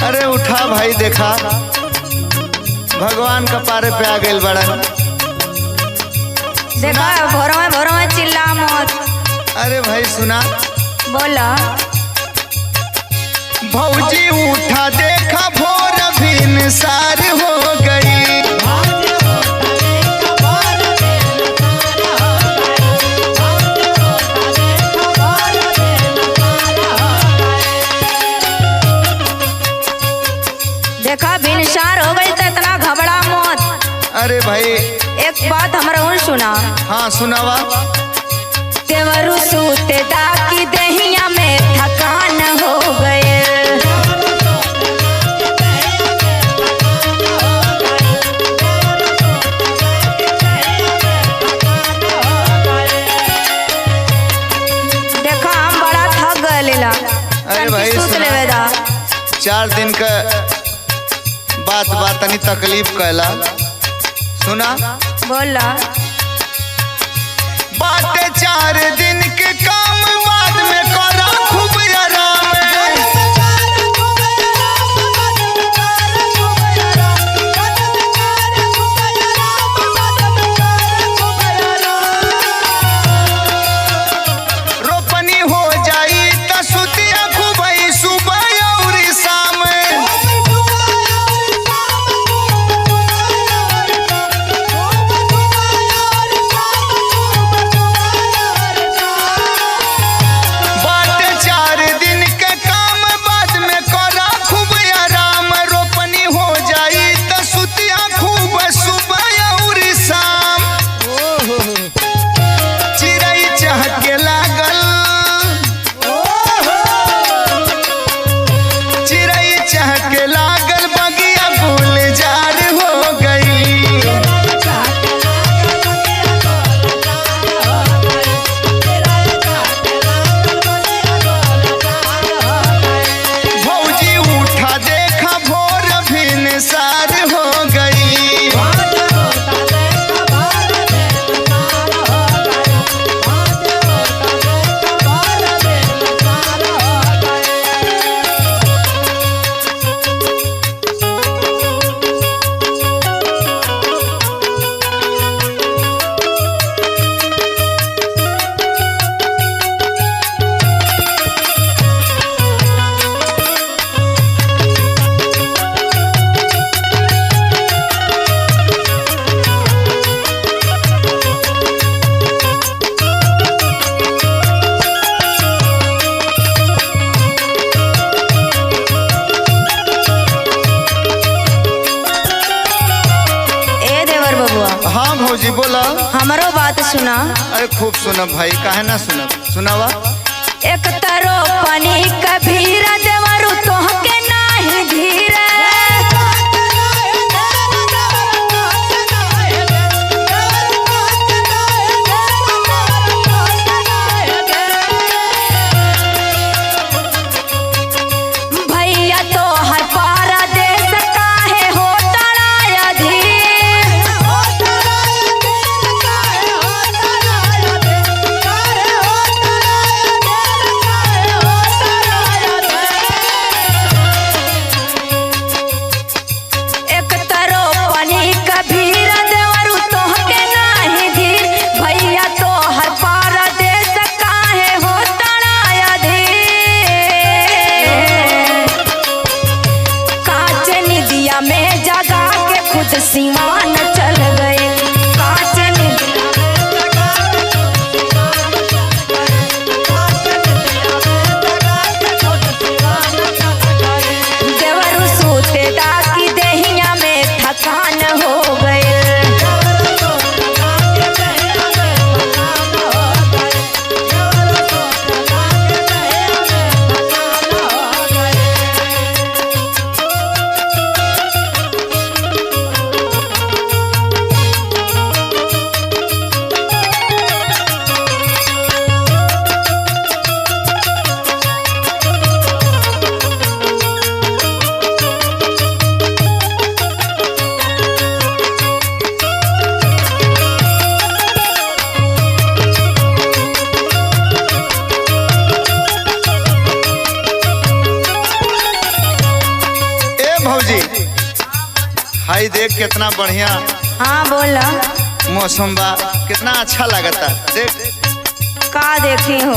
अरे उठा भाई, देखा भगवान का पारे पे आ गए बड़ा। देखा भोरों में चिल्ला मत। अरे भाई सुना, बोला भौजी उठा देखा भोर भिन सार हो गई। देखा भिनसार हो गई तो इतना घबरा मत। अरे भाई एक बात हमरा सुना। हाँ सुनावा। देवरु सूते दाकी दहिया में थकान हो गए। देखा हम बड़ा थक गए। अरे भाई सुना, 4 दिन का बात तनी तकलीफ कैला। सुना बोला बात 4 दिन के काम बाद में करा खूब आराम। रोपनी हो जाई त सुतिया खूब सुबह और शाम। भौजी बोला। हमारो बात सुना। अरे खूब सुना भाई, काहे ना सुना, सुनावा। एक तरो पानी कबीर देवरु तोहके नाही धीरे। भैया तो हर पारा देश काहे हो तड़ाया धीर। हाई देख कितना बढ़िया हाँ बोला। मौसम बा, कितना अच्छा लगता। देख का देखी हो।